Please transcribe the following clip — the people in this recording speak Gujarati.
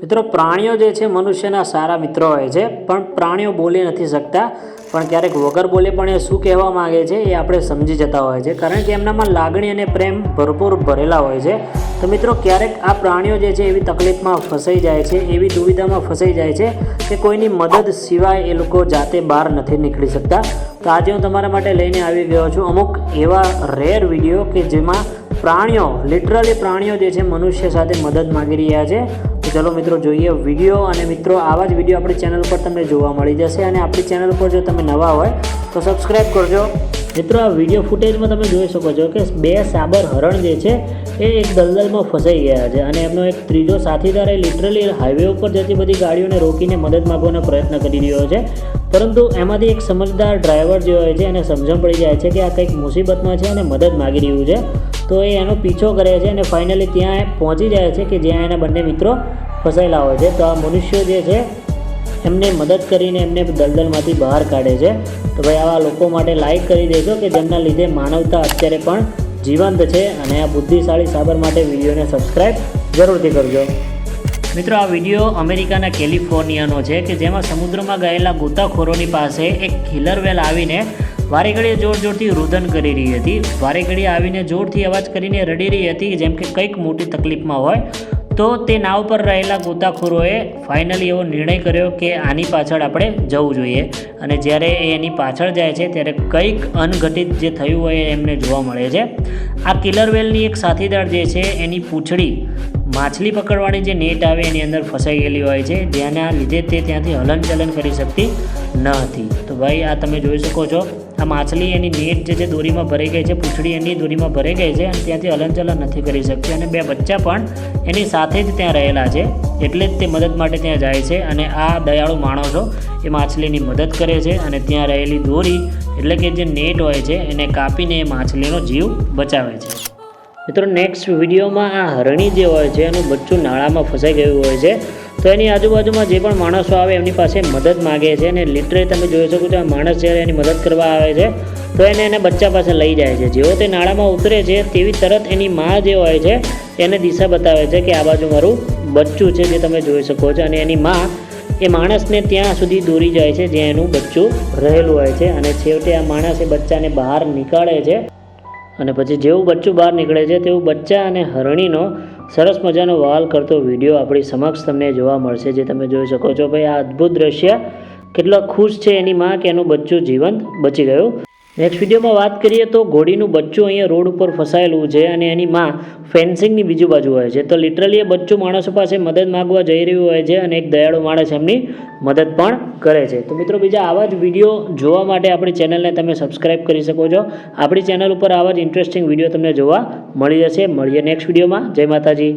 મિત્રો પ્રાણીઓ જે છે મનુષ્યના સારા મિત્રો હોય છે, પણ પ્રાણીઓ બોલી નથી શકતા, પણ ક્યારેક વગર બોલે પણ એ શું કહેવા માગે છે એ આપણે સમજી જતા હોય છે, કારણ કે એમનામાં લાગણી અને પ્રેમ ભરપૂર ભરેલા હોય છે. તો મિત્રો ક્યારેક આ પ્રાણીઓ જે છે એવી તકલીફમાં ફસાઈ જાય છે, એવી દુવિધામાં ફસાઈ જાય છે કે કોઈની મદદ સિવાય એ લોકો જાતે બહાર નથી નીકળી શકતા. તો આજે હું તમારા માટે લઈને આવી ગયો છું અમુક એવા રેર વિડીયો કે જેમાં પ્રાણીઓ લિટરલી પ્રાણીઓ જે છે મનુષ્ય સાથે મદદ માગી રહ્યા છે. તો ચલો મિત્રો જોઈએ વિડીયો. અને મિત્રો આવા જ વિડીયો આપણી ચેનલ પર તમને જોવા મળી જશે, અને આપણી ચેનલ પર જો તમે નવા હોય તો સબસ્ક્રાઈબ કરજો. મિત્રો આ વિડીયો ફૂટેજમાં તમે જોઈ શકો છો કે બે સાબર હરણ જે છે એ એક દલદલમાં ફસાઈ ગયા છે, અને એમનો એક ત્રીજો સાથીદાર એ લિટરલી હાઈવે ઉપર જતી બધી ગાડીઓને રોકીને મદદ માગવાનો પ્રયત્ન કરી રહ્યો છે. પરંતુ એમાંથી એક સમજદાર ડ્રાઈવર જે હોય છે એને સમજણ પડી જાય છે કે આ કંઈક મુસીબતમાં છે અને મદદ માગી રહ્યું છે. તો એ એનો પીછો કરે છે અને ફાઇનલી ત્યાં પહોંચી જાય છે કે જ્યાં એના બંને મિત્રો ફસાયેલા હોય છે. તો આ મનુષ્યો જે છે એમને મદદ કરીને એમને દલદલમાંથી બહાર કાઢે છે. તો ભાઈ આવા લોકો માટે લાઈક કરી દેજો કે જેમના લીધે માનવતા અત્યારે પણ જીવંત છે, અને આ બુદ્ધિશાળી સાબર માટે વિડીયોને સબસ્ક્રાઈબ જરૂરથી કરજો. મિત્રો આ વિડીયો અમેરિકાના કેલિફોર્નિયાનો છે કે જેમાં સમુદ્રમાં ગયેલા ગોતાખોરોની પાસે એક કિલર વેલ આવીને વારે ઘડીએ જોરથી રુદન કરી રહી હતી. વારે ઘડીએ આવીને જોરથી અવાજ કરીને રડી રહી હતી, જેમ કે કંઈક મોટી તકલીફમાં હોય. તો તે નાવ પર રહેલા ગોતાખોરોએ ફાઇનલી એવો નિર્ણય કર્યો કે આની પાછળ આપણે જવું જોઈએ. અને જ્યારે એ એની પાછળ જાય છે ત્યારે કંઈક અનઘટિત જે થયું હોય એમને જોવા મળે છે. આ કિલર વેલની એક સાથીદાર જે છે એની પૂંછડી માછલી પકડવાની જે નેટ આવે એની અંદર ફસાઈ ગયેલી હોય છે, જેના લીધે તે ત્યાંથી હલનચલન કરી શકતી ન હતી. તો ભાઈ આ તમે જોઈ શકો છો, આ માછલી એની નેટ જે છે દોરીમાં ભરાઈ ગઈ છે, પૂંછડી એની દોરીમાં ભરાઈ ગઈ છે, અને ત્યાંથી હલનચલન નથી કરી શકતી. અને બે બચ્ચા પણ એની સાથે જ ત્યાં રહેલા છે, એટલે જ તે મદદ માટે ત્યાં જાય છે. અને આ દયાળુ માણસો એ માછલીની મદદ કરે છે, અને ત્યાં રહેલી દોરી એટલે કે જે નેટ હોય છે એને કાપીને એ માછલીનો જીવ બચાવે છે. મિત્રો નેક્સ્ટ વિડીયોમાં આ હરણી જે હોય છે એનું બચ્ચું નાળામાં ફસાઈ ગયું હોય છે. તો એની આજુબાજુમાં જે પણ માણસો આવે એમની પાસે મદદ માગે છે, અને લિટરલી તમે જોઈ શકો છો આ માણસ જ્યારે એની મદદ કરવા આવે છે તો એને બચ્ચા પાસે લઈ જાય છે. જેવો તે નાળામાં ઉતરે છે તેવી તરત એની માં જે હોય છે એને દિશા બતાવે છે કે આ બાજુ મારું બચ્ચું છે, જે તમે જોઈ શકો છો. અને એની માં એ માણસને ત્યાં સુધી દોરી જાય છે જ્યાં એનું બચ્ચું રહેલું હોય છે, અને છેવટે આ માણસ એ બચ્ચાને બહાર નીકાળે છે. અને પછી જેવું બચ્ચું બહાર નીકળે છે તેવું બચ્ચા અને હરણીનો સરસ મજાનો વહાલ કરતો વિડીયો આપણી સમક્ષ તમને જોવા મળશે, જે તમે જોઈ શકો છો. ભાઈ આ અદ્ભુત દ્રશ્ય, કેટલો ખુશ છે એની માં કે એનું બચ્ચું જીવંત બચી ગયું. નેક્સ્ટ વિડીયોમાં વાત કરીએ તો ઘોડીનું બચ્ચું અહીંયા રોડ ઉપર ફસાયેલું છે, અને એની માં ફેન્સિંગની બીજુ બાજુ હોય છે. તો લિટરલી એ બચ્ચું માણસો પાસે મદદ માગવા જઈ રહ્યું હોય છે, અને એક દયાળુ માણસ એમની મદદ પણ કરે છે. તો મિત્રો બીજા આવા જ વિડીયો જોવા માટે આપણી ચેનલને તમે સબસ્ક્રાઈબ કરી શકો છો. આપણી ચેનલ ઉપર આવા જ ઇન્ટરેસ્ટિંગ વિડીયો તમને જોવા મળી જશે. મળીએ નેક્સ્ટ વિડીયોમાં. જય માતાજી.